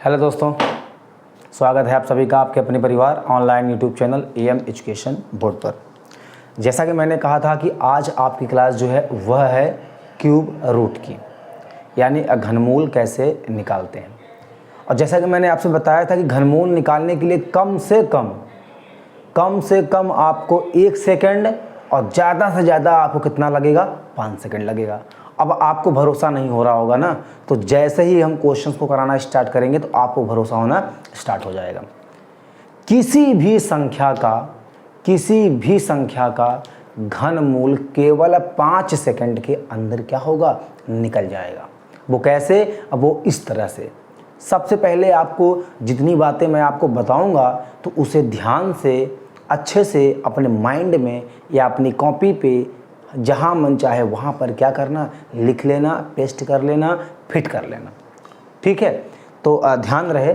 Hello दोस्तों, स्वागत है आप सभी का आपके अपने परिवार online YouTube channel M education board पर। जैसा कि मैंने कहा था कि आज आपकी क्लास जो है वह है क्यूब रूट की, यानी घनमूल कैसे निकालते हैं। और जैसा कि मैंने आपसे बताया था कि घनमूल निकालने के लिए कम से कम आपको 1 सेकंड और ज़्यादा से ज़्यादा आपको कितना लगेगा, 5 सेकंड लगेगा। अब आपको भरोसा नहीं हो रहा होगा ना, तो जैसे ही हम क्वेश्चंस को कराना स्टार्ट करेंगे तो आपको भरोसा होना स्टार्ट हो जाएगा। किसी भी संख्या का घनमूल केवल 5 सेकंड के अंदर क्या होगा, निकल जाएगा। वो कैसे? अब वो इस तरह से। सबसे पहले आपको जितनी बातें मैं आपको बताऊंगा तो उसे ध्यान से अच्छे से अपने माइंड में या अपनी कॉपी पे जहाँ मन चाहे वहाँ पर क्या करना, लिख लेना, पेस्ट कर लेना, फिट कर लेना। ठीक है, तो ध्यान रहे।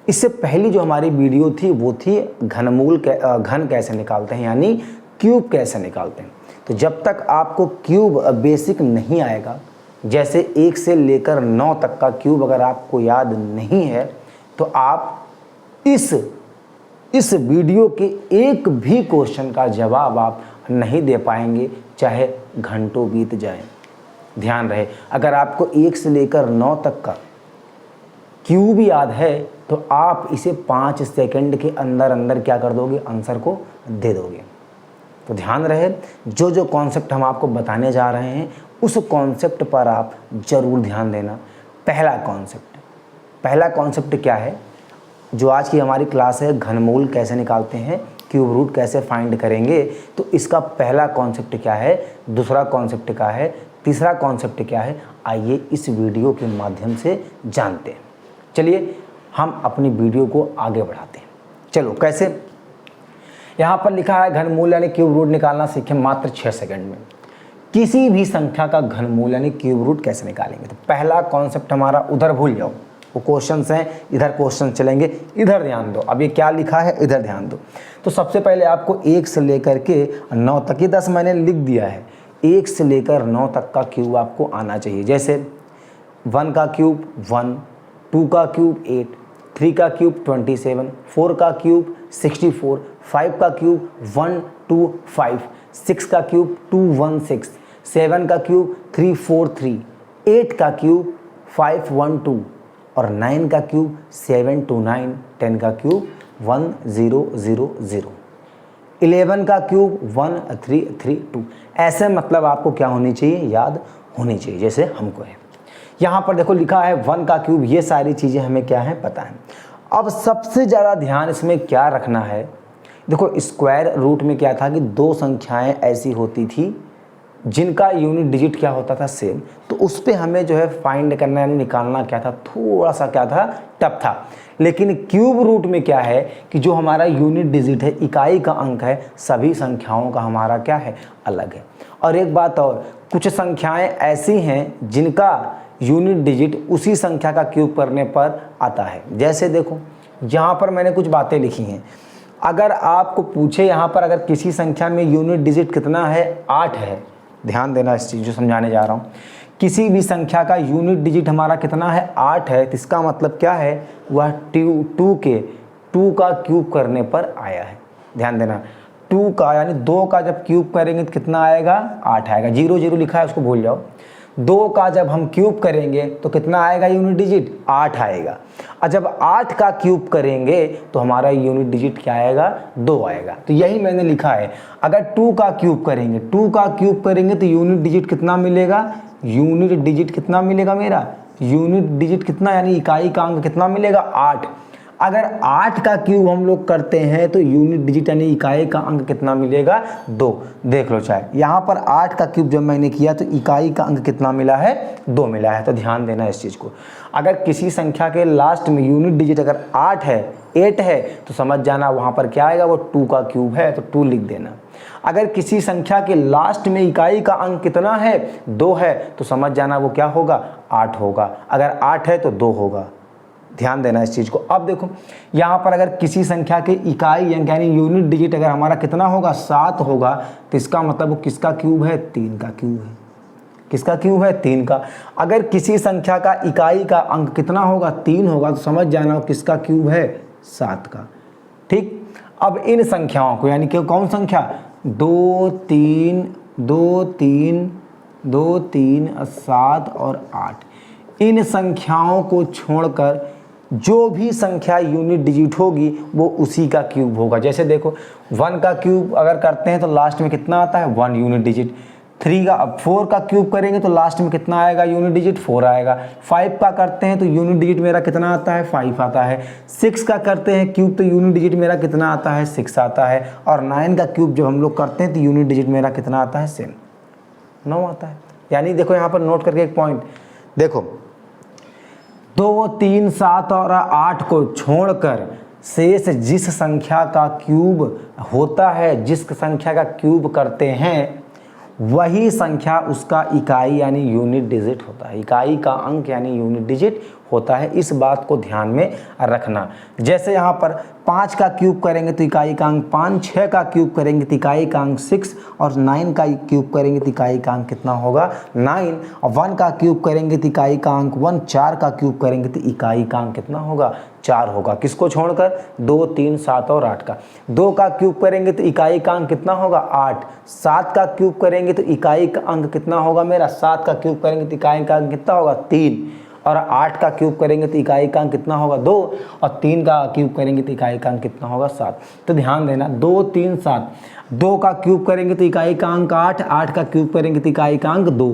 इससे पहली जो हमारी वीडियो थी वो थी घन कैसे निकालते हैं, यानी क्यूब कैसे निकालते हैं। तो जब तक आपको क्यूब बेसिक नहीं आएगा, जैसे 1 से लेकर 9 तक का क्यूब अगर आपको याद नहीं है तो आप इस वीडियो के एक भी क्वेश्चन का जवाब आप नहीं दे पाएंगे, चाहे घंटों बीत जाएं। ध्यान रहे, अगर आपको 1 से लेकर 9 तक का क्यूब याद है तो आप इसे 5 सेकंड के अंदर क्या कर दोगे, आंसर को दे दोगे। तो ध्यान रहे, जो कॉन्सेप्ट हम आपको बताने जा रहे हैं उस कॉन्सेप्ट पर आप जरूर ध्यान देना। पहला कॉन्सेप्ट क्या है जो आज की हमारी क्लास है, घनमूल कैसे निकालते हैं, क्यूब रूट कैसे फाइंड करेंगे। तो इसका पहला कॉन्सेप्ट क्या है, दूसरा कॉन्सेप्ट क्या है, तीसरा कॉन्सेप्ट क्या है, आइए इस वीडियो के माध्यम से जानते हैं। चलिए हम अपनी वीडियो को आगे बढ़ाते हैं। चलो कैसे, यहाँ पर लिखा है घनमूल यानी क्यूब रूट निकालना सीखें मात्र 6 सेकंड में। किसी भी संख्या का घनमूल यानी क्यूब रूट कैसे निकालेंगे। तो पहला कॉन्सेप्ट हमारा उधर भूल जाओ, वो क्वेश्चंस हैं, इधर क्वेश्चन चलेंगे, इधर ध्यान दो। अब ये क्या लिखा है, इधर ध्यान दो। तो सबसे पहले आपको 1 से लेकर के 9 तक, ये 10 मैंने लिख दिया है, 1 से लेकर 9 तक का क्यूब आपको आना चाहिए। जैसे 1 का क्यूब 1, 2 का क्यूब 8, 3 का क्यूब 27, 4 का क्यूब 64, 5 का क्यूब 125, 6 का क्यूब 216, 7 का क्यूब 343, 8 का क्यूब 512 और 9 का क्यूब 729, 10 का क्यूब 1000, 11 का क्यूब 1332। ऐसे मतलब आपको क्या होनी चाहिए, याद होनी चाहिए, जैसे हमको है। यहाँ पर देखो लिखा है 1 का क्यूब, ये सारी चीज़ें हमें क्या है पता है। अब सबसे ज़्यादा ध्यान इसमें क्या रखना है, देखो स्क्वायर रूट में क्या था कि 2 संख्याएं ऐसी होती थी जिनका यूनिट डिजिट क्या होता था, सेम। तो उस पर हमें जो है फाइंड करना यानी निकालना क्या था, थोड़ा सा क्या था, टफ था। लेकिन क्यूब रूट में क्या है कि जो हमारा यूनिट डिजिट है, इकाई का अंक है, सभी संख्याओं का हमारा क्या है, अलग है। और एक बात और, कुछ संख्याएं ऐसी हैं जिनका यूनिट डिजिट उसी संख्या का क्यूब करने पर आता है। जैसे देखो यहाँ पर मैंने कुछ बातें लिखी हैं। अगर आपको पूछे यहाँ पर अगर किसी संख्या में यूनिट डिजिट कितना है, 8 है, ध्यान देना इस चीज़ जो समझाने जा रहा हूँ। किसी भी संख्या का यूनिट डिजिट हमारा कितना है, 8 है, तो इसका मतलब क्या है, वह 2 का क्यूब करने पर आया है। ध्यान देना, 2 का यानी 2 का जब क्यूब करेंगे तो कितना आएगा, 8 आएगा। 0 लिखा है उसको भूल जाओ। 2 का जब हम क्यूब करेंगे तो कितना आएगा यूनिट डिजिट, 8 आएगा। और जब 8 का क्यूब करेंगे तो हमारा यूनिट डिजिट क्या आएगा, 2 आएगा। तो यही मैंने लिखा है, अगर 2 का क्यूब करेंगे तो यूनिट डिजिट कितना मिलेगा, यूनिट डिजिट कितना मिलेगा मेरा, यूनिट डिजिट कितना यानी इकाई का अंक कितना मिलेगा, 8। अगर 8 का क्यूब हम लोग करते हैं तो यूनिट डिजिट यानी इकाई का अंक कितना मिलेगा, 2। देख लो चाहे यहाँ पर 8 का क्यूब जब मैंने किया तो इकाई का अंक कितना मिला है, 2 मिला है। तो ध्यान देना इस चीज़ को। अगर किसी संख्या के लास्ट में यूनिट डिजिट अगर 8 है तो समझ जाना वहाँ पर क्या आएगा, वो 2 का क्यूब है, तो 2 लिख देना। अगर किसी संख्या के लास्ट में इकाई का अंक कितना है, 2 है, तो समझ जाना वो क्या होगा, 8 होगा। अगर 8 है तो 2 होगा। ध्यान देना इस चीज़ को। अब देखो यहाँ पर अगर किसी संख्या के इकाई अंक यानी यूनिट डिजिट अगर हमारा कितना होगा, 7 होगा, तो इसका मतलब वो किसका क्यूब है, 3 का क्यूब है। किसका क्यूब है? 3 का। अगर किसी संख्या का इकाई का अंक कितना होगा? 3 होगा, तो समझ जाना किसका क्यूब है? 7 का। ठीक, अब इन संख्याओं को, यानी कि कौन संख्या? 2 3 2 3 2 3 7 और 8, इन संख्याओं को छोड़कर जो भी संख्या यूनिट डिजिट होगी वो उसी का क्यूब होगा। जैसे देखो 1 का क्यूब अगर करते हैं तो लास्ट में कितना आता है? 1 यूनिट डिजिट। 4 का क्यूब करेंगे तो लास्ट में कितना आएगा? यूनिट डिजिट 4 आएगा। 5 का करते हैं तो यूनिट डिजिट मेरा कितना आता है? 5 आता है। 6 का करते हैं क्यूब तो यूनिट डिजिट मेरा कितना आता है? 6 आता है। और 9 का क्यूब जब हम लोग करते हैं तो यूनिट डिजिट मेरा कितना आता है? 9 आता है। यानी देखो यहाँ पर नोट करके एक पॉइंट देखो, 2 3 7 और 8 को छोड़कर शेष जिस संख्या का क्यूब होता है, जिस संख्या का क्यूब करते हैं, वही संख्या उसका इकाई यानी यूनिट डिजिट होता है। इकाई का अंक यानी यूनिट डिजिट होता है। इस बात को ध्यान में रखना। जैसे यहाँ पर 5 का क्यूब करेंगे तो इकाई का अंक 5, 6 का क्यूब करेंगे तो इकाई का अंक 6, और 9 का क्यूब करेंगे तो इकाई का अंक कितना होगा? 9, और 1 का क्यूब करेंगे तो इकाई का अंक 1, 4 का क्यूब करेंगे तो इकाई का अंक कितना होगा? 4 होगा। किसको छोड़कर? 2 3 7 और 8 का। 2 का क्यूब करेंगे तो इकाई का अंक कितना होगा? 8। 7 का क्यूब करेंगे तो इकाई का अंक कितना होगा मेरा? 7 का क्यूब करेंगे तो इकाई का अंक कितना होगा? 3। और 8 का क्यूब करेंगे तो इकाई का अंक कितना होगा? 2। और 3 का क्यूब करेंगे तो इकाई का अंक कितना होगा? 7। तो ध्यान देना, 2 3 7, 2 का क्यूब करेंगे तो इकाई का अंक 8, 8 का क्यूब करेंगे तो इकाई का अंक 2,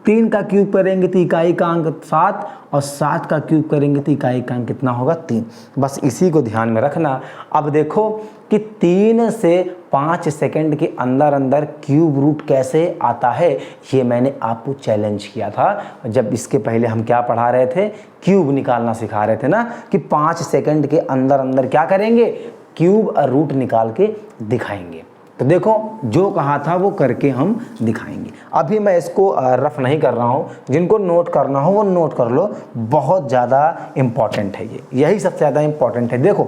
3 का क्यूब करेंगे तो इकाई का अंक 7, और 7 का क्यूब करेंगे तो इकाई का अंक कितना होगा? 3। बस इसी को ध्यान में रखना। अब देखो कि 3 से 5 सेकंड के अंदर अंदर क्यूब रूट कैसे आता है, ये मैंने आपको चैलेंज किया था जब इसके पहले हम क्या पढ़ा रहे थे? क्यूब निकालना सिखा रहे थे ना, कि 5 सेकंड के अंदर अंदर क्या करेंगे? क्यूब रूट निकाल के दिखाएंगे। तो देखो जो कहा था वो करके हम दिखाएंगे। अभी मैं इसको रफ नहीं कर रहा हूँ, जिनको नोट करना हो वो नोट कर लो, बहुत ज़्यादा इम्पॉर्टेंट है ये, यही सबसे ज़्यादा इम्पॉर्टेंट है। देखो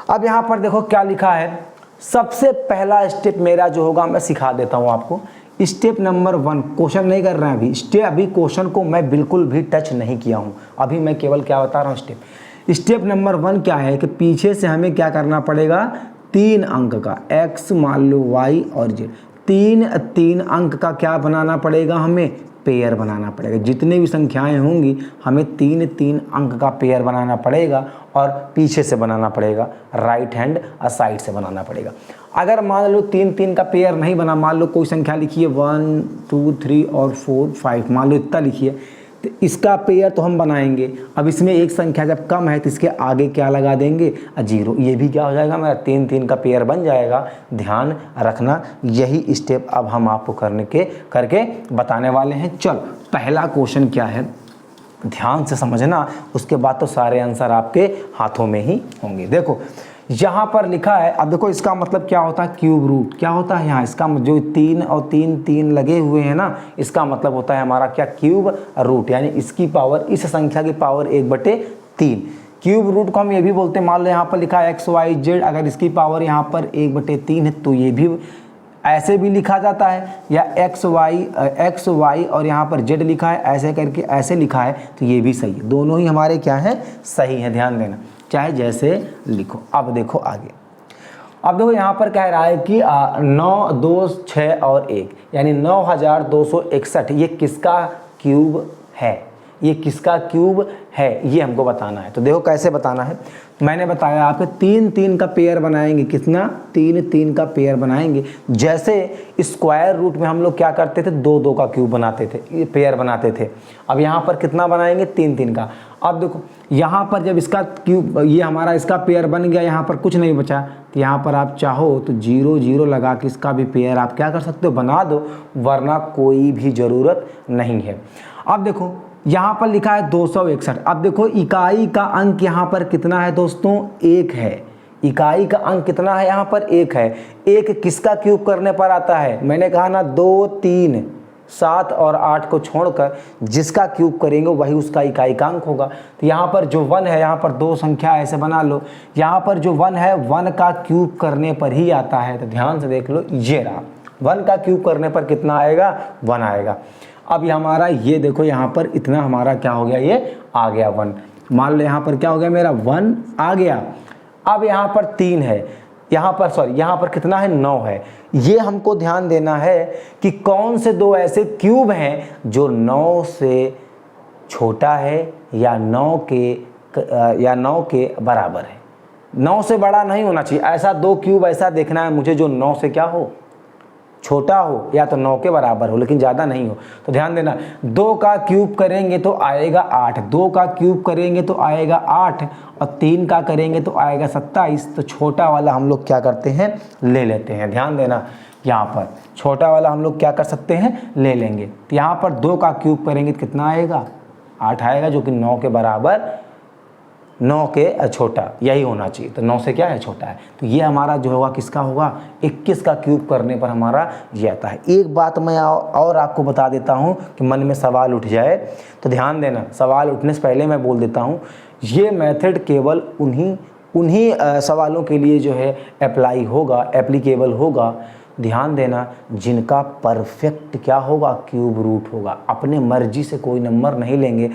अब यहाँ पर देखो क्या लिखा है। सबसे पहला स्टेप मेरा जो होगा मैं सिखा देता हूँ आपको। स्टेप नंबर 1, क्वेश्चन नहीं कर रहे हैं अभी क्वेश्चन को मैं बिल्कुल भी टच नहीं किया हूँ, अभी मैं केवल क्या बता रहा हूँ स्टेप। स्टेप नंबर 1 क्या है कि पीछे से हमें क्या करना पड़ेगा? 3 अंक का x मान लो y और z, 3 अंक का क्या बनाना पड़ेगा? हमें पेयर बनाना पड़ेगा। जितनी भी संख्याएं होंगी हमें 3 अंक का पेयर बनाना पड़ेगा, और पीछे से बनाना पड़ेगा, राइट हैंड साइड से बनाना पड़ेगा। अगर मान लो 3 का पेयर नहीं बना, मान लो कोई संख्या लिखिए 1 2 3 और 4 5, मान लो इतना लिखिए, तो इसका पेयर तो हम बनाएंगे। अब इसमें एक संख्या जब कम है तो इसके आगे क्या लगा देंगे? 0। ये भी क्या हो जाएगा? मेरा 3 का पेयर बन जाएगा। ध्यान रखना, यही स्टेप अब हम आपको करके बताने वाले हैं। चल पहला क्वेश्चन क्या है ध्यान से समझना, उसके बाद तो सारे आंसर आपके हाथों में ही होंगे। देखो यहाँ पर लिखा है, अब देखो इसका मतलब क्या होता है? क्यूब रूट क्या होता है यहाँ? इसका जो 3 और 3 लगे हुए हैं ना, इसका मतलब होता है हमारा क्या? क्यूब रूट, यानी इसकी पावर, इस संख्या की पावर 1/3। क्यूब रूट को हम ये भी बोलते हैं, मान लो यहाँ पर लिखा है x y z, अगर इसकी पावर यहाँ पर 1/3 है तो ये भी ऐसे भी लिखा जाता है, या x y और यहाँ पर z लिखा है, ऐसे करके ऐसे लिखा है तो ये भी सही है। दोनों ही हमारे क्या है? सही है। ध्यान देना, चाहे जैसे लिखो। अब देखो आगे, अब देखो यहाँ पर कह रहा है कि 9 2 6 और 1, यानी 9261। ये किसका क्यूब है? ये किसका क्यूब है ये हमको बताना है। तो देखो कैसे बताना है, मैंने बताया आपके 3 का पेयर बनाएंगे। कितना? 3 का पेयर बनाएंगे। जैसे स्क्वायर रूट में हम लोग क्या करते थे? 2 का क्यूब बनाते थे, ये पेयर बनाते थे। अब यहाँ पर कितना बनाएंगे? 3 का। अब देखो यहाँ पर जब इसका क्यूब, ये हमारा इसका पेयर बन गया, यहाँ पर कुछ नहीं बचा, तो यहाँ पर आप चाहो तो 0 0 लगा के इसका भी पेयर आप क्या कर सकते हो? बना दो, वरना कोई भी ज़रूरत नहीं है। अब देखो यहाँ पर लिखा है 261। अब देखो इकाई का अंक यहाँ पर कितना है दोस्तों? 1 है। इकाई का अंक कितना है? यहाँ पर 1 है। 1 किसका क्यूब करने पर आता है? मैंने कहा ना 2 3 7 और 8 को छोड़कर जिसका क्यूब करेंगे वही उसका इकाई का अंक होगा। तो यहाँ पर जो 1 है, यहाँ पर 2 संख्या ऐसे बना लो, यहाँ पर जो 1 है 1 का क्यूब करने पर ही आता है। तो ध्यान से देख लो, ये रहा 1 का क्यूब करने पर कितना आएगा, 1 आएगा। अब ये हमारा ये देखो यहाँ पर इतना हमारा क्या हो गया, ये आ गया 1। मान लो यहाँ पर क्या हो गया मेरा 1 आ गया। अब यहाँ पर 3 है, यहाँ पर सॉरी यहाँ पर कितना है, 9 है। ये हमको ध्यान देना है कि कौन से दो ऐसे क्यूब हैं जो 9 से छोटा है या 9 के बराबर है। 9 से बड़ा नहीं होना चाहिए, ऐसा दो क्यूब ऐसा देखना है मुझे जो 9 से क्या हो, छोटा हो या तो 9 के बराबर हो, लेकिन ज़्यादा नहीं हो। तो ध्यान देना, 2 का क्यूब करेंगे तो आएगा 8, 2 का क्यूब करेंगे तो आएगा 8 और 3 का करेंगे तो आएगा 27। तो छोटा वाला हम लोग क्या करते हैं, ले लेते हैं। ध्यान देना, यहाँ पर छोटा वाला हम लोग क्या कर सकते हैं, ले लेंगे। तो यहाँ पर 2 का क्यूब करेंगे तो कितना आएगा, 8 आएगा, जो कि 9 के बराबर, 9 के छोटा, यही होना चाहिए। तो 9 से क्या है, छोटा है। तो ये हमारा जो होगा किसका होगा, 21 का क्यूब करने पर हमारा ये आता है। एक बात मैं और आपको बता देता हूँ कि मन में सवाल उठ जाए, तो ध्यान देना, सवाल उठने से पहले मैं बोल देता हूँ, ये मेथड केवल उन्हीं सवालों के लिए जो है अप्लाई होगा, एप्लीकेबल होगा। ध्यान देना, जिनका परफेक्ट क्या होगा, क्यूब रूट होगा। अपने मर्जी से कोई नंबर नहीं लेंगे,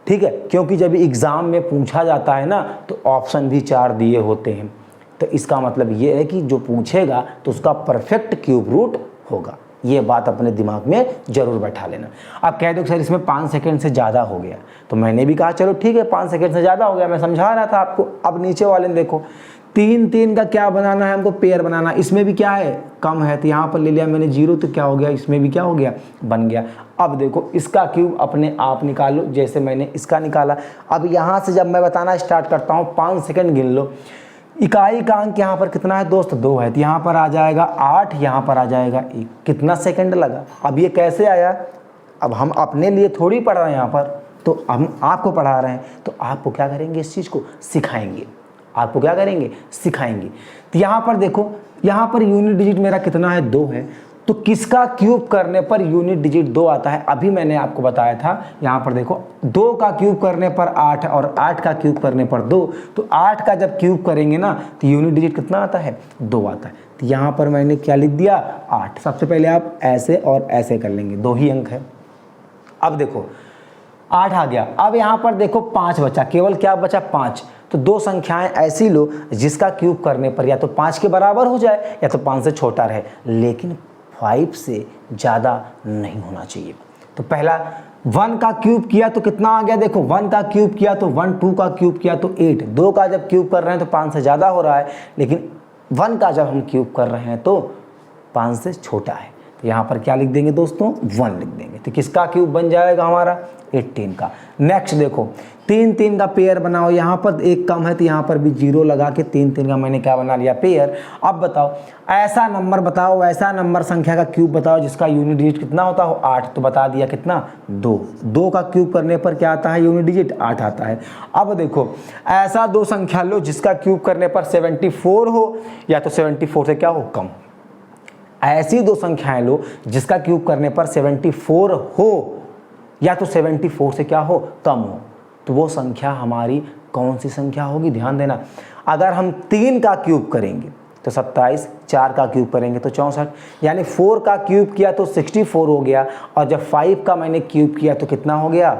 ठीक है, क्योंकि जब एग्ज़ाम में पूछा जाता है ना तो ऑप्शन भी 4 दिए होते हैं। तो इसका मतलब ये है कि जो पूछेगा तो उसका परफेक्ट क्यूब रूट होगा। ये बात अपने दिमाग में ज़रूर बैठा लेना। अब कह दो सर इसमें 5 सेकंड से ज़्यादा हो गया, तो मैंने भी कहा चलो ठीक है 5 सेकंड से ज़्यादा हो गया, मैं समझा रहा था आपको। अब नीचे वाले ने देखो, 3 का क्या बनाना है हमको, पेयर बनाना। इसमें भी क्या है, कम है, तो यहाँ पर ले लिया मैंने 0, तो क्या हो गया, इसमें भी क्या हो गया, बन गया। अब देखो इसका क्यूब अपने आप निकालो, जैसे मैंने इसका निकाला। अब यहाँ से जब मैं बताना स्टार्ट करता हूँ, 5 सेकंड गिन लो। इकाई का अंक यहाँ पर कितना है दोस्त, 2 है, तो यहाँ पर आ जाएगा 8, यहाँ पर आ जाएगा 1। कितना सेकंड लगा। अब ये कैसे आया, अब हम अपने लिए थोड़ी पढ़ रहे हैं यहाँ पर, तो हम आपको पढ़ा रहे हैं, तो आपको क्या करेंगे, इस चीज़ को सिखाएंगे। आपको क्या करेंगे, सिखाएंगे। तो यहाँ पर देखो, यहाँ पर यूनिट डिजिट मेरा कितना है, 2 है, तो किसका क्यूब करने पर यूनिट डिजिट 2 आता है। अभी मैंने आपको बताया था, यहाँ पर देखो 2 का क्यूब करने पर 8 और 8 का क्यूब करने पर 2, तो 8 का जब क्यूब करेंगे ना तो यूनिट डिजिट कितना आता है, 2 आता है। तो यहाँ पर मैंने क्या लिख दिया, 8। सबसे पहले आप ऐसे और ऐसे कर लेंगे, 2 ही अंक है। अब देखो 8 आ गया। अब यहाँ पर देखो 5 बचा, केवल क्या बचा, 5। तो 2 संख्याएं ऐसी लो जिसका क्यूब करने पर या तो 5 के बराबर हो जाए या तो 5 से छोटा रहे, लेकिन 5 से ज़्यादा नहीं होना चाहिए। तो पहला 1 का क्यूब किया तो कितना आ गया, देखो 1 का क्यूब किया तो 1, 2 का क्यूब किया तो 8, 2 का जब क्यूब कर रहे हैं तो 5 से ज़्यादा हो रहा है, लेकिन 1 का जब हम क्यूब कर रहे हैं तो 5 से छोटा है। तो यहाँ पर क्या लिख देंगे दोस्तों, 1 लिख देंगे। तो किसका क्यूब बन जाएगा हमारा, 18 का। नेक्स्ट देखो 3 का पेयर बनाओ, यहाँ पर 1 कम है तो यहाँ पर भी 0 लगा के 3 का मैंने क्या बना लिया, पेयर। अब बताओ ऐसा नंबर बताओ, ऐसा नंबर संख्या का क्यूब बताओ जिसका यूनिट डिजिट कितना होता हो, 8। तो बता दिया कितना, 2 का क्यूब करने पर क्या आता है, यूनिट डिजिट 8 आता है। अब देखो ऐसा 2 संख्या लो जिसका क्यूब करने पर 74 हो या तो 74 से क्या हो, कम। ऐसी 2 संख्याएं लो जिसका क्यूब करने पर 74 हो या तो 74 से क्या हो, कम हो। तो वो संख्या हमारी कौन सी संख्या होगी, ध्यान देना। अगर हम 3 का क्यूब करेंगे तो 27, 4 का क्यूब करेंगे तो 64, यानी 4 का क्यूब किया तो 64 हो गया, और जब 5 का मैंने क्यूब किया तो कितना हो गया,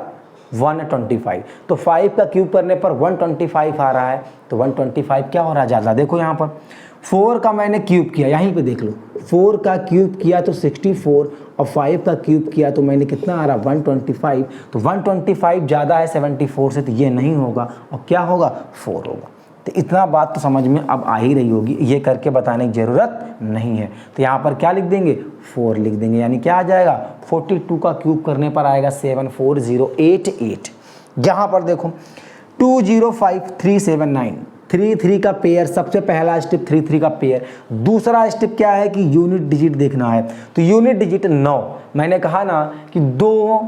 125। तो 5 का क्यूब करने पर 125 आ रहा है, तो 125 क्या हो रहा है, ज़्यादा। देखो यहाँ पर 4 का मैंने क्यूब किया, यहीं पे देख लो, 4 का क्यूब किया तो 64 और 5 का क्यूब किया तो मैंने कितना आ रहा, 125। तो 125 ज़्यादा है 74 से, तो ये नहीं होगा, और क्या होगा, 4 होगा। तो इतना बात तो समझ में अब आ ही रही होगी, ये करके बताने की ज़रूरत नहीं है। तो यहाँ पर क्या लिख देंगे, 4 लिख देंगे, यानी क्या आ जाएगा, 42 का क्यूब करने पर आएगा 74088। यहाँ पर देखो 205379, 3 का पेयर, सबसे पहला स्टेप 3 का पेयर। दूसरा स्टेप क्या है कि यूनिट डिजिट देखना है। तो यूनिट डिजिट 9, मैंने कहा ना कि 2,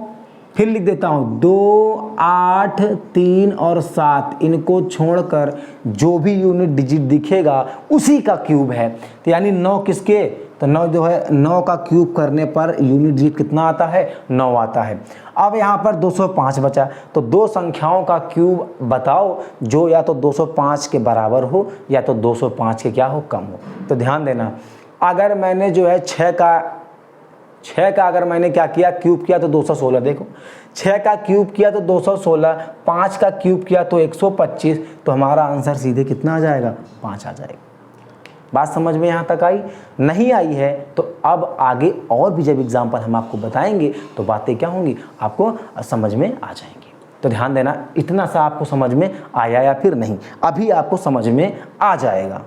फिर लिख देता हूँ 2, 8, 3 और 7, इनको छोड़कर जो भी यूनिट डिजिट दिखेगा उसी का क्यूब है। तो यानी 9 किसके, तो 9 जो है 9 का क्यूब करने पर यूनिट डिजिट कितना आता है, 9 आता है। अब यहाँ पर 205 बचा, तो 2 संख्याओं का क्यूब बताओ जो या तो 205 के बराबर हो या तो 205 के क्या हो, कम हो। तो ध्यान देना अगर मैंने जो है 6 का अगर मैंने क्या किया क्यूब किया तो 216, देखो 6 का क्यूब किया तो 216, 5 का क्यूब किया तो 125, तो हमारा आंसर सीधे कितना आ जाएगा 5 आ जाएगा। बात समझ में यहाँ तक आई? नहीं आई है तो अब आगे और भी जब एग्जाम्पल हम आपको बताएंगे तो बातें क्या होंगी आपको समझ में आ जाएंगी। तो ध्यान देना, इतना सा आपको समझ में आया या फिर नहीं, अभी आपको समझ में आ जाएगा।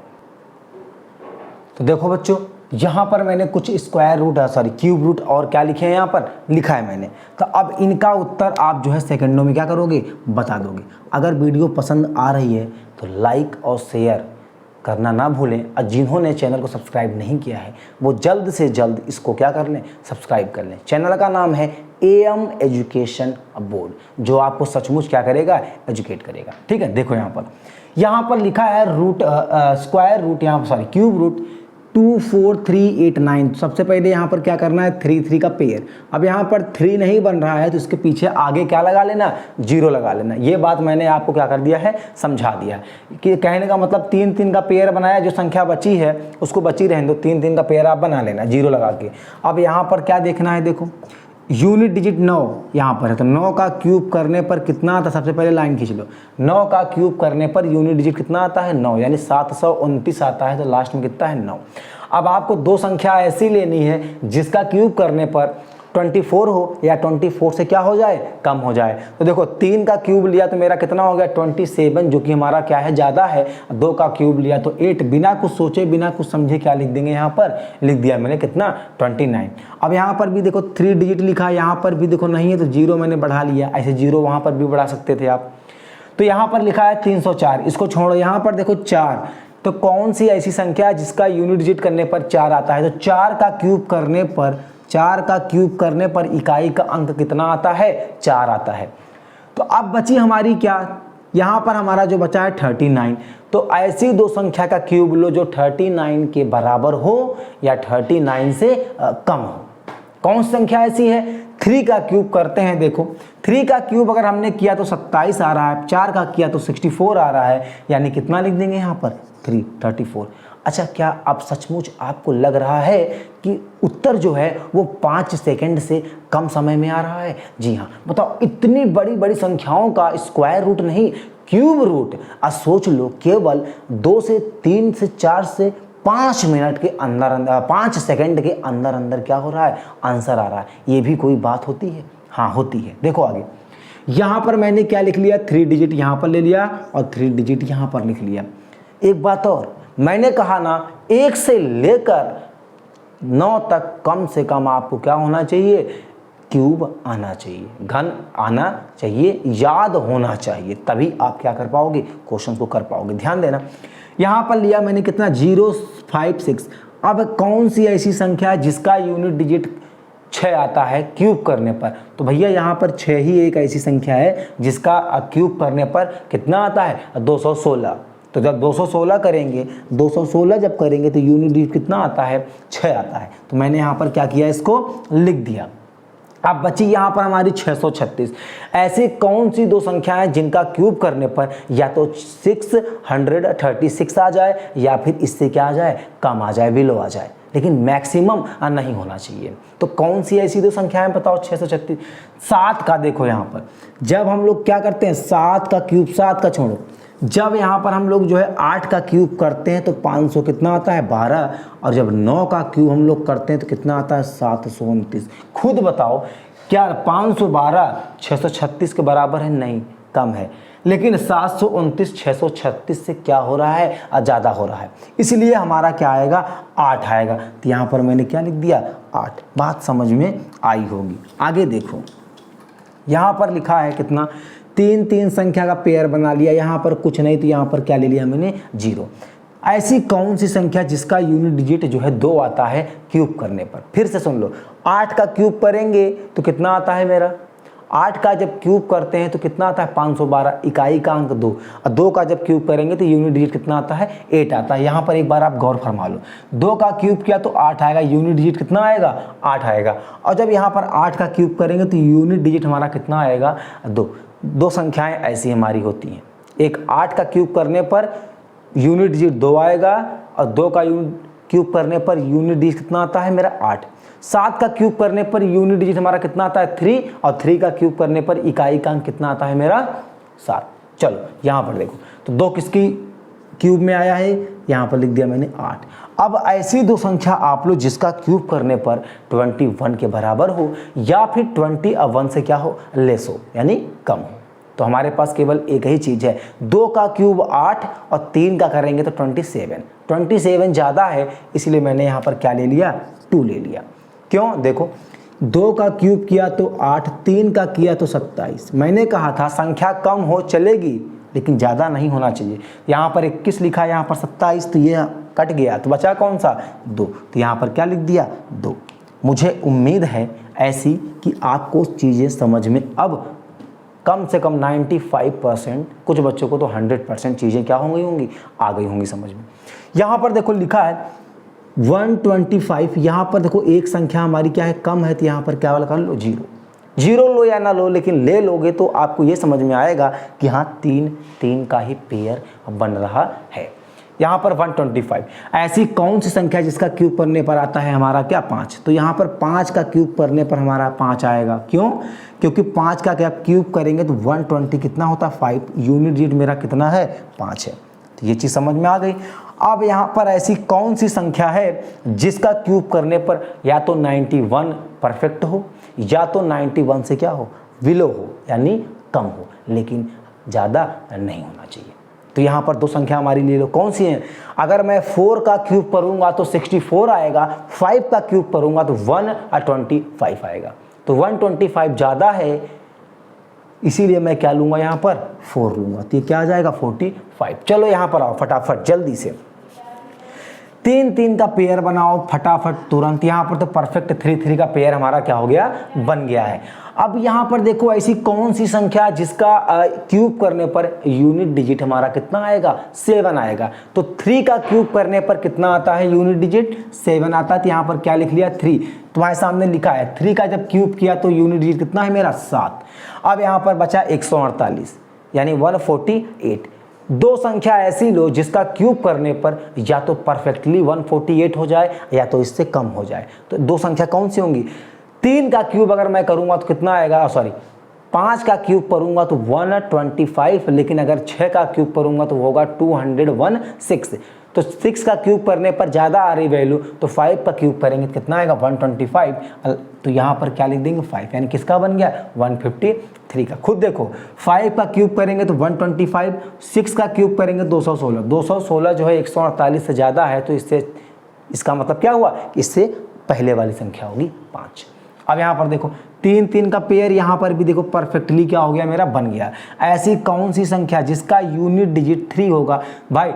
तो देखो बच्चों, यहाँ पर मैंने कुछ स्क्वायर रूट क्यूब रूट और क्या लिखे हैं यहाँ पर लिखा है मैंने, तो अब इनका उत्तर आप जो है सेकंडों में क्या करोगे बता दोगे। अगर वीडियो पसंद आ रही है तो लाइक और शेयर करना ना भूलें, और जिन्होंने चैनल को सब्सक्राइब नहीं किया है वो जल्द से जल्द इसको क्या कर लें, सब्सक्राइब कर लें। चैनल का नाम है AM एजुकेशन बोर्ड, जो आपको सचमुच क्या करेगा, एजुकेट करेगा। ठीक है, देखो यहाँ पर लिखा है स्क्वायर रूट, क्यूब रूट 24389। सबसे पहले यहाँ पर क्या करना है 3 का पेयर। अब यहाँ पर 3 नहीं बन रहा है तो इसके पीछे आगे क्या लगा लेना, 0 लगा लेना। ये बात मैंने आपको क्या कर दिया है, समझा दिया कि कहने का मतलब 3 का पेयर बनाया, जो संख्या बची है उसको बची रहने दो, 3 का पेयर आप बना लेना 0 लगा के। अब यहाँ पर क्या देखना है, देखो यूनिट डिजिट 9 यहाँ पर है, तो 9 का क्यूब करने पर कितना आता है, सबसे पहले लाइन खींच लो। 9 का क्यूब करने पर यूनिट डिजिट कितना आता है 9, यानी 729 आता है, तो लास्ट में कितना है 9। अब आपको दो संख्या ऐसी लेनी है जिसका क्यूब करने पर 24 हो या 24 से क्या हो जाए, कम हो जाए। तो देखो 3 का क्यूब लिया तो मेरा कितना हो गया 27, जो कि हमारा क्या है ज़्यादा है। 2 का क्यूब लिया तो 8, बिना कुछ सोचे बिना कुछ समझे क्या लिख देंगे, यहाँ पर लिख दिया मैंने कितना 29। अब यहाँ पर भी देखो 3 डिजिट लिखा है, यहाँ पर भी देखो नहीं है तो 0 मैंने बढ़ा लिया, ऐसे 0 वहाँ पर भी बढ़ा सकते थे आप। तो यहाँ पर लिखा है 304, इसको छोड़ो, यहाँ पर देखो 4, तो कौन सी ऐसी संख्या है जिसका यूनिट डिजिट करने पर 4 आता है, तो 4 का क्यूब करने पर इकाई का अंक कितना आता है 4 आता है। तो अब बची हमारी क्या, यहाँ पर हमारा जो बचा है 39। तो ऐसी दो संख्या का क्यूब लो जो 39 के बराबर हो या 39 से कम हो। कौन सी संख्या ऐसी है, 3 का क्यूब करते हैं। देखो 3 का क्यूब अगर हमने किया तो 27 आ रहा है, 4 का किया तो 64 आ रहा है, यानी कितना लिख देंगे यहाँ पर 34। अच्छा, क्या अब सचमुच आपको लग रहा है कि उत्तर जो है वो 5 सेकंड से कम समय में आ रहा है? जी हाँ, बताओ, इतनी बड़ी बड़ी संख्याओं का स्क्वायर रूट नहीं, क्यूब रूट। अब सोच लो, केवल 2 से 3 से 4 से 5 मिनट के अंदर 5 सेकंड के अंदर अंदर क्या हो रहा है, आंसर आ रहा है। ये भी कोई बात होती है? हाँ होती है। देखो आगे, यहाँ पर मैंने क्या लिख लिया, 3 डिजिट यहाँ पर ले लिया और 3 डिजिट यहाँ पर लिख लिया। एक बात और, मैंने कहा ना 1 से लेकर 9 तक कम से कम आपको क्या होना चाहिए, क्यूब आना चाहिए, घन आना चाहिए, याद होना चाहिए, तभी आप क्या कर पाओगे, क्वेश्चन को कर पाओगे। ध्यान देना, यहाँ पर लिया मैंने कितना 056। अब कौन सी ऐसी संख्या है जिसका यूनिट डिजिट 6 आता है क्यूब करने पर, तो भैया यहाँ पर 6 ही एक ऐसी संख्या है जिसका क्यूब करने पर कितना आता है 216। तो जब 216 करेंगे, 216 जब करेंगे तो यूनिट डिजिट कितना आता है 6 आता है। तो मैंने यहाँ पर क्या किया, इसको लिख दिया। अब बची यहाँ पर हमारी 636। ऐसी कौन सी दो संख्या है जिनका क्यूब करने पर या तो 636 आ जाए या फिर इससे क्या आ जाए, कम आ जाए, बिलो आ जाए, लेकिन मैक्सिमम नहीं होना चाहिए। तो कौन सी ऐसी दो संख्याएं बताओ 636। 7 का देखो, यहाँ पर जब हम लोग क्या करते हैं 7 का क्यूब, 7 का छोड़ो, जब यहाँ पर हम लोग जो है 8 का क्यूब करते हैं तो 500 कितना आता है 12, और जब 9 का क्यूब हम लोग करते हैं तो कितना आता है 729। खुद बताओ, क्या 512 636 के बराबर है? नहीं, कम है। लेकिन 729 636 से क्या हो रहा है, ज़्यादा हो रहा है, इसलिए हमारा क्या आएगा 8 आएगा। तो यहाँ पर मैंने क्या लिख दिया 8। बात समझ में आई होगी। आगे देखो, यहाँ पर लिखा है कितना, 3 संख्या का पेयर बना लिया, यहाँ पर कुछ नहीं तो यहाँ पर क्या ले लिया मैंने 0। ऐसी कौन सी संख्या जिसका यूनिट डिजिट जो है 2 आता है क्यूब करने पर? फिर से सुन लो, 8 का क्यूब करेंगे तो कितना आता है मेरा, 8 का जब क्यूब करते हैं तो कितना आता है 512, इकाई का अंक 2, और 2 का जब क्यूब करेंगे तो यूनिट डिजिट कितना आता है 8 आता है। यहाँ पर एक बार आप गौर फरमा लो, 2 का क्यूब किया तो 8 आएगा, यूनिट डिजिट कितना आएगा 8 आएगा, और जब यहाँ पर 8 का क्यूब करेंगे तो यूनिट डिजिट हमारा कितना आएगा 2। दो संख्याएं ऐसी हमारी होती हैं, एक 8 का क्यूब करने पर यूनिट डिजिट 2 आएगा और 2 का यूनिट क्यूब करने पर यूनिट डिजिट कितना आता है मेरा 8। 7 का क्यूब करने पर यूनिट डिजिट हमारा कितना आता है 3, और 3 का क्यूब करने पर इकाई का अंक कितना आता है मेरा 7। चलो यहाँ पर देखो, तो 2 किसकी क्यूब में आया है, यहाँ पर लिख दिया मैंने 8। अब ऐसी दो संख्या आप लो जिसका क्यूब करने पर 21 के बराबर हो या फिर 21 से क्या हो, लेस हो, यानी कम हो। तो हमारे पास केवल एक ही चीज़ है, 2 का क्यूब 8 और 3 का करेंगे तो 27 ज़्यादा है, इसलिए मैंने यहाँ पर क्या ले लिया, 2 ले लिया। क्यों, देखो 2 का क्यूब किया तो 8, 3 का किया तो 27। मैंने कहा था संख्या कम हो चलेगी लेकिन ज़्यादा नहीं होना चाहिए। यहाँ पर 21 लिखा, यहाँ पर 27, तो ये कट गया, तो बचा कौन सा 2, तो यहाँ पर क्या लिख दिया 2। मुझे उम्मीद है ऐसी कि आपको चीज़ें समझ में अब कम से कम 95%, कुछ बच्चों को तो 100% चीज़ें क्या होंगी आ गई होंगी समझ में। यहाँ पर देखो लिखा है 125, यहाँ पर देखो एक संख्या हमारी क्या है, कम है, तो यहाँ पर क्या वाला कर लो 0 लो या ना लो, लेकिन ले लोगे तो आपको ये समझ में आएगा कि हाँ 3 का ही पेयर बन रहा है। यहाँ पर 125 ऐसी कौन सी संख्या जिसका क्यूब करने पर आता है हमारा क्या 5, तो यहाँ पर 5 का क्यूब करने पर हमारा 5 आएगा। क्यों, क्योंकि 5 का क्या क्यूब करेंगे तो 120 कितना होता है 5, यूनिट डिजिट मेरा कितना है 5 है, तो ये चीज़ समझ में आ गई। अब यहाँ पर ऐसी कौन सी संख्या है जिसका क्यूब करने पर या तो 91 परफेक्ट हो या तो 91 से क्या हो, विलो हो, यानी कम हो, लेकिन ज़्यादा नहीं होना चाहिए। तो यहाँ पर दो संख्या हमारी ले लो, कौन सी हैं, अगर मैं 4 का क्यूब करूँगा तो 64 आएगा, 5 का क्यूब करूँगा तो 125 आएगा। तो 125 ज़्यादा है, इसीलिए मैं क्या लूँगा यहाँ पर 4 लूँगा, तो ये क्या आ जाएगा 45। चलो यहाँ पर आओ फटाफट जल्दी से, 3 का पेयर बनाओ फटाफट तुरंत। यहाँ पर तो परफेक्ट 3 का पेयर हमारा क्या हो गया, बन गया है। अब यहाँ पर देखो ऐसी कौन सी संख्या जिसका क्यूब करने पर यूनिट डिजिट हमारा कितना आएगा 7 आएगा। तो 3 का क्यूब करने पर कितना आता है यूनिट डिजिट 7 आता है, तो यहाँ पर क्या लिख लिया 3, तुम्हारे सामने लिखा है 3 का जब क्यूब किया तो यूनिट डिजिट कितना है मेरा 7। अब यहाँ पर बचा 148 यानी 148। दो संख्या ऐसी लो जिसका क्यूब करने पर या तो परफेक्टली 148 हो जाए या तो इससे कम हो जाए। तो दो संख्या कौन सी होंगी, 3 का क्यूब अगर मैं करूंगा तो कितना आएगा, 5 का क्यूब करूंगा तो 125, लेकिन अगर 6 का क्यूब करूंगा तो होगा 216। तो 6 का क्यूब करने पर ज़्यादा आ रही वैल्यू, तो 5 का क्यूब करेंगे तो कितना आएगा 125। तो यहाँ पर क्या लिख देंगे 5, यानी किसका बन गया 153 का। खुद देखो 5 का क्यूब करेंगे तो 125, 6 का क्यूब करेंगे 216, 216 जो है 148 से ज़्यादा है, तो इससे इसका मतलब क्या हुआ, इससे पहले वाली संख्या होगी 5। अब यहाँ पर देखो 3 का पेयर यहाँ पर भी देखो परफेक्टली क्या हो गया मेरा बन गया। ऐसी कौन सी संख्या जिसका यूनिट डिजिट 3 होगा, भाई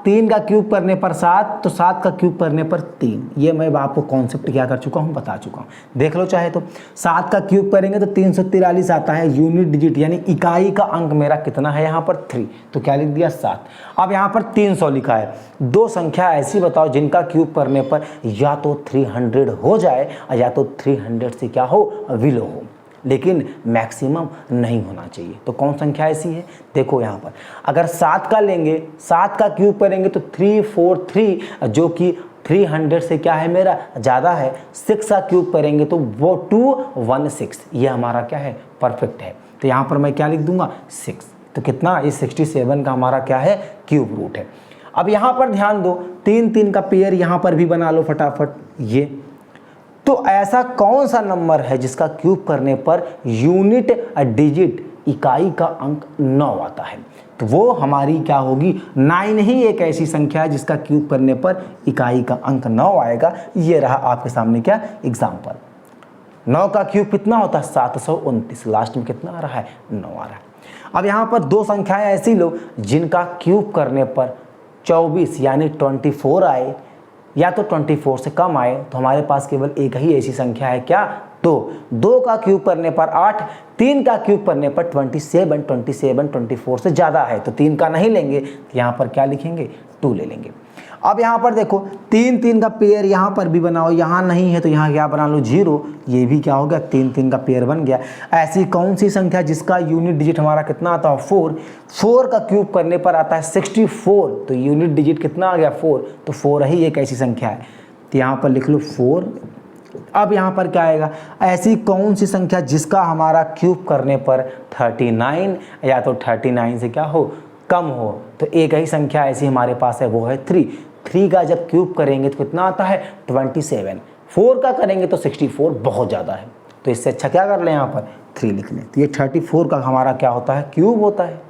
3 का क्यूब करने पर 7, तो 7 का क्यूब करने पर 3। ये मैं आपको कॉन्सेप्ट क्या कर चुका हूँ, बता चुका हूँ, देख लो चाहे तो। 7 का क्यूब करेंगे तो 343 आता है यूनिट डिजिट, यानी इकाई का अंक मेरा कितना है यहाँ पर 3, तो क्या लिख दिया 7। अब यहाँ पर 300 लिखा है। दो संख्या ऐसी बताओ जिनका क्यूब करने पर या तो 300 हो जाए या तो 300 से क्या हो विलो हो, लेकिन मैक्सिमम नहीं होना चाहिए। तो कौन संख्या ऐसी है, देखो यहाँ पर अगर 7 का लेंगे, 7 का क्यूब करेंगे तो 343 जो कि 300 से क्या है मेरा ज़्यादा है। 6 का क्यूब करेंगे तो वो 216, ये हमारा क्या है परफेक्ट है। तो यहाँ पर मैं क्या लिख दूंगा 6, तो कितना ये 67 का हमारा क्या है क्यूब रूट है। अब यहाँ पर ध्यान दो 3 का पेयर यहाँ पर भी बना लो फटाफट। ये तो ऐसा कौन सा नंबर है जिसका क्यूब करने पर यूनिट डिजिट इकाई का अंक 9 आता है, तो वो हमारी क्या होगी 9 ही एक ऐसी संख्या है जिसका क्यूब करने पर इकाई का अंक 9 आएगा। ये रहा आपके सामने क्या एग्जाम्पल। 9 का क्यूब कितना होता है 729, लास्ट में कितना आ रहा है 9 आ रहा है। अब यहाँ पर दो संख्याएं ऐसी लो जिनका क्यूब करने पर 24 यानी 24 आए या तो 24 से कम आए, तो हमारे पास केवल एक ही ऐसी संख्या है क्या 2 का क्यूब करने पर 8, 3 का क्यूब करने पर 27 24 से ज़्यादा है तो 3 का नहीं लेंगे, तो यहाँ पर क्या लिखेंगे 2 ले लेंगे। अब यहाँ पर देखो 3 3 का पेयर यहाँ पर भी बनाओ, यहाँ नहीं है तो यहाँ क्या बना लो 0, ये भी क्या हो गया 3 3 का पेयर बन गया। ऐसी कौन सी संख्या जिसका यूनिट डिजिट हमारा कितना आता है 4, 4 का क्यूब करने पर आता है 64, तो यूनिट डिजिट कितना आ गया 4, तो 4 ही एक ऐसी संख्या है, तो यहाँ पर लिख लो 4। अब यहाँ पर क्या आएगा, ऐसी कौन सी संख्या जिसका हमारा क्यूब करने पर 39 या तो 39 से क्या हो कम हो, तो एक ही संख्या ऐसी हमारे पास है वो है 3। 3 का जब क्यूब करेंगे तो कितना आता है 27, 4 का करेंगे तो 64 बहुत ज़्यादा है, तो इससे अच्छा क्या कर लें यहाँ पर 3 लिख लें, तो ये 34 का हमारा क्या होता है क्यूब होता है।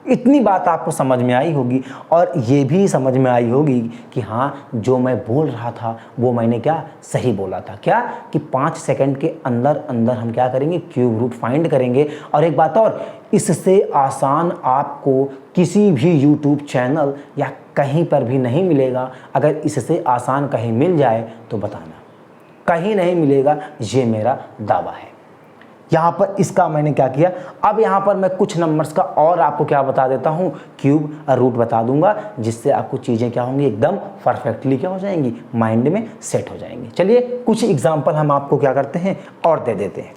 इतनी बात आपको समझ में आई होगी और ये भी समझ में आई होगी कि हाँ जो मैं बोल रहा था वो मैंने क्या सही बोला था, क्या कि 5 सेकंड के अंदर अंदर हम क्या करेंगे क्यूब रूट फाइंड करेंगे। और एक बात और, इससे आसान आपको किसी भी यूट्यूब चैनल या कहीं पर भी नहीं मिलेगा। अगर इससे आसान कहीं मिल जाए तो बताना, कहीं नहीं मिलेगा, ये मेरा दावा है। यहाँ पर इसका मैंने क्या किया, अब यहाँ पर मैं कुछ नंबर्स का और आपको क्या बता देता हूँ क्यूब रूट बता दूंगा, जिससे आपको चीज़ें क्या होंगी एकदम परफेक्टली क्या हो जाएंगी माइंड में सेट हो जाएंगी। चलिए कुछ एग्जांपल हम आपको क्या करते हैं और दे देते हैं।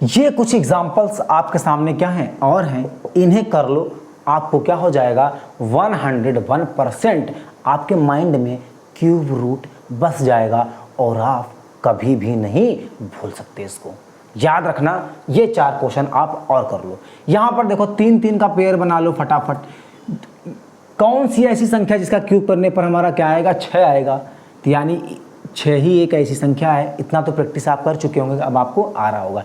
ये कुछ एग्जांपल्स आपके सामने क्या हैं और हैं, इन्हें कर लो, आपको क्या हो जाएगा 101% आपके माइंड में क्यूब रूट बस जाएगा और आप कभी भी नहीं भूल सकते। इसको याद रखना, ये 4 क्वेश्चन आप और कर लो। यहाँ पर देखो 3 3 का पेयर बना लो फटाफट। कौन सी ऐसी संख्या जिसका क्यूब करने पर हमारा क्या आएगा 6 आएगा, तो यानी 6 ही एक ऐसी संख्या है। इतना तो प्रैक्टिस आप कर चुके होंगे, अब आपको आ रहा होगा।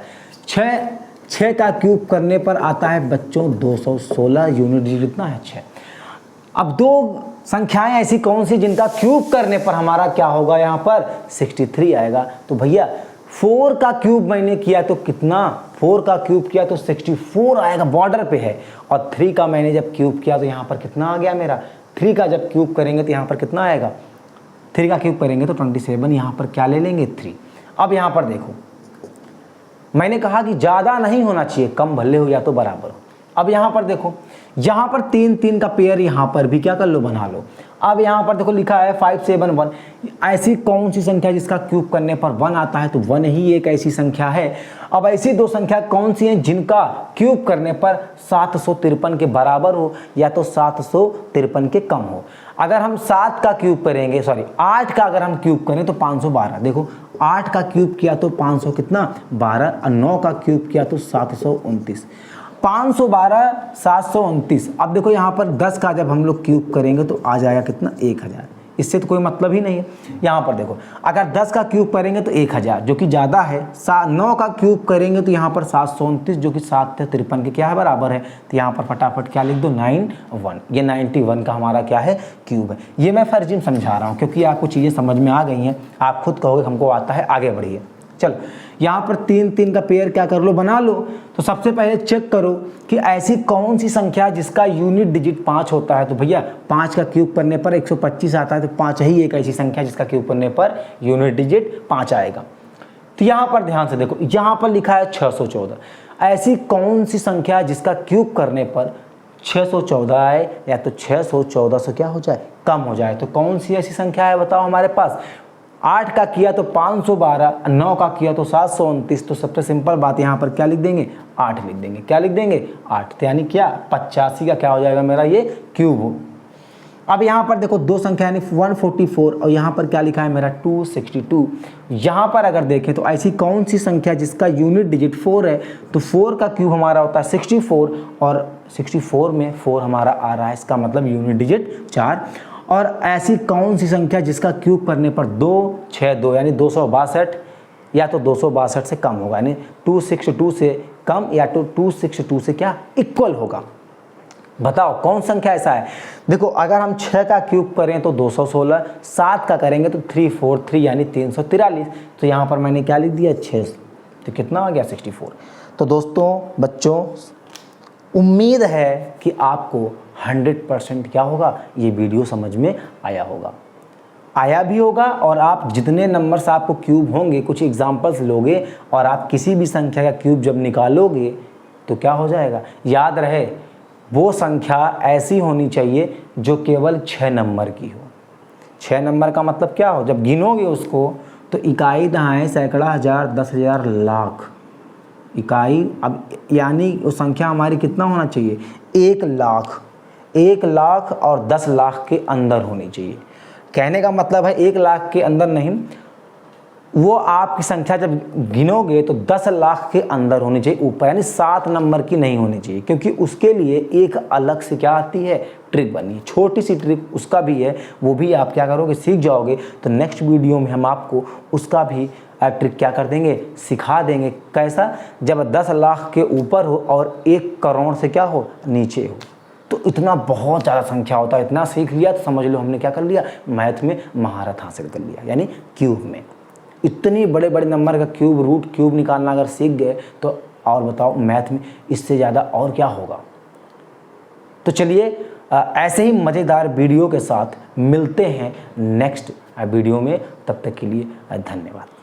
6 का क्यूब करने पर आता है बच्चों 216, यूनिट डिजिट कितना है 6। अब 2 संख्याएं ऐसी कौन सी जिनका क्यूब करने पर हमारा क्या होगा यहाँ पर 63 आएगा। तो भैया 4 का क्यूब मैंने किया तो कितना, 4 का क्यूब किया तो 64 आएगा, बॉर्डर पे है। और 3 का मैंने जब क्यूब किया तो यहाँ पर कितना आ गया मेरा, 3 का जब क्यूब करेंगे तो यहाँ पर कितना आएगा, 3 का क्यूब करेंगे तो 27, यहाँ पर क्या ले लेंगे 3। अब यहाँ पर देखो मैंने कहा कि ज़्यादा नहीं होना चाहिए, कम भले हो या तो बराबर हो। अब यहाँ पर देखो, यहाँ पर 3 3 का पेयर यहाँ पर भी क्या कर लो बना लो। अब यहाँ पर देखो लिखा है 5 7 1, ऐसी कौन सी संख्या जिसका क्यूब करने पर 1 आता है, तो 1 ही एक ऐसी संख्या है। अब ऐसी 2 संख्या कौन सी हैं जिनका क्यूब करने पर 753 के बराबर हो या तो 753 के कम हो। अगर हम 7 का क्यूब करेंगे, सॉरी 8 का अगर हम क्यूब करें तो 512, देखो 8 का क्यूब किया तो 500 कितना 12, और 9 का क्यूब किया तो 729, 512 729। अब देखो यहाँ पर 10 का जब हम लोग क्यूब करेंगे तो आ जाएगा कितना 1000, इससे तो कोई मतलब ही नहीं है। यहाँ पर देखो अगर 10 का क्यूब करेंगे तो 1000 जो कि ज़्यादा है, 9 का क्यूब करेंगे तो यहाँ पर 729 जो कि 753 के क्या है बराबर है। तो यहाँ पर फटाफट क्या लिख दो 91, ये 91 का हमारा क्या है क्यूब है। ये मैं फर्जी समझा रहा हूँ क्योंकि आपको चीज़ें समझ में आ गई हैं, आप खुद कहोगे हमको आता है, आगे बढ़िए। चलो यहाँ पर 3 3 का पेयर क्या कर लो बना लो। तो सबसे पहले चेक करो कि ऐसी कौन सी संख्या जिसका यूनिट डिजिट 5 होता है। तो भैया 5 का क्यूब करने पर 125 आता है, तो 5 ही एक ऐसी संख्या जिसका क्यूब करने पर यूनिट डिजिट 5 आएगा। तो यहाँ पर ध्यान से देखो, यहाँ पर लिखा है 614, ऐसी कौन सी संख्या जिसका क्यूब करने पर 614 आए या तो 614 से क्या हो जाए कम हो जाए। तो कौन सी ऐसी संख्या है बताओ हमारे पास। 8 का किया तो 512, 9 का किया तो 729, तो सबसे सिंपल बात यहाँ पर क्या लिख देंगे 8 लिख देंगे। क्या लिख देंगे 8, तो यानी क्या 85 का क्या हो जाएगा मेरा ये क्यूब हो। अब यहाँ पर देखो 2 संख्या यानी 144 और यहाँ पर क्या लिखा है मेरा 262। यहाँ पर अगर देखें तो ऐसी कौन सी संख्या जिसका यूनिट डिजिट 4 है, तो 4 का क्यूब हमारा होता है 64 और 64 में 4 हमारा आ रहा है, इसका मतलब यूनिट डिजिट 4। और ऐसी कौन सी संख्या जिसका क्यूब करने पर 262 यानी 262 या तो 262 से कम होगा, यानी 262 से कम या तो 262 से क्या इक्वल होगा। बताओ कौन संख्या ऐसा है। देखो अगर हम 6 का क्यूब करें तो 216, 7 का करेंगे तो 343 यानी 343। तो यहाँ पर मैंने क्या लिख दिया 6, तो कितना आ गया 64। तो दोस्तों बच्चों उम्मीद है कि आपको 100% क्या होगा ये वीडियो समझ में आया होगा, आया भी होगा। और आप जितने नंबर्स आपको क्यूब होंगे, कुछ एग्जांपल्स लोगे और आप किसी भी संख्या का क्यूब जब निकालोगे तो क्या हो जाएगा, याद रहे वो संख्या ऐसी होनी चाहिए जो केवल 6 नंबर की हो। 6 नंबर का मतलब क्या हो, जब गिनोगे उसको तो इकाई, दहाई, सैकड़ा, हजार, 10,000, लाख, इकाई, अब यानी वो संख्या हमारी कितना होना चाहिए, 1 लाख। 1 लाख और 10 लाख के अंदर होनी चाहिए। कहने का मतलब है 1 लाख के अंदर नहीं, वो आपकी संख्या जब गिनोगे तो 10 लाख के अंदर होनी चाहिए ऊपर, यानी 7 नंबर की नहीं होनी चाहिए, क्योंकि उसके लिए एक अलग से क्या आती है, ट्रिक बनी है। छोटी सी ट्रिक उसका भी है, वो भी आप क्या करोगे, सीख जाओगे। तो नेक्स्ट वीडियो में हम आपको उसका भी ट्रिक क्या कर देंगे, सिखा देंगे। कैसा, जब 10 लाख के ऊपर हो और 1 करोड़ से क्या हो, नीचे हो। तो इतना बहुत ज़्यादा संख्या होता है। इतना सीख लिया तो समझ लो हमने क्या कर लिया, मैथ में महारत हासिल कर लिया, यानी क्यूब में। इतनी बड़े बड़े नंबर का क्यूब, रूट क्यूब निकालना अगर सीख गए तो और बताओ मैथ में इससे ज़्यादा और क्या होगा। तो चलिए ऐसे ही मज़ेदार वीडियो के साथ मिलते हैं नेक्स्ट वीडियो में। तब तक के लिए धन्यवाद।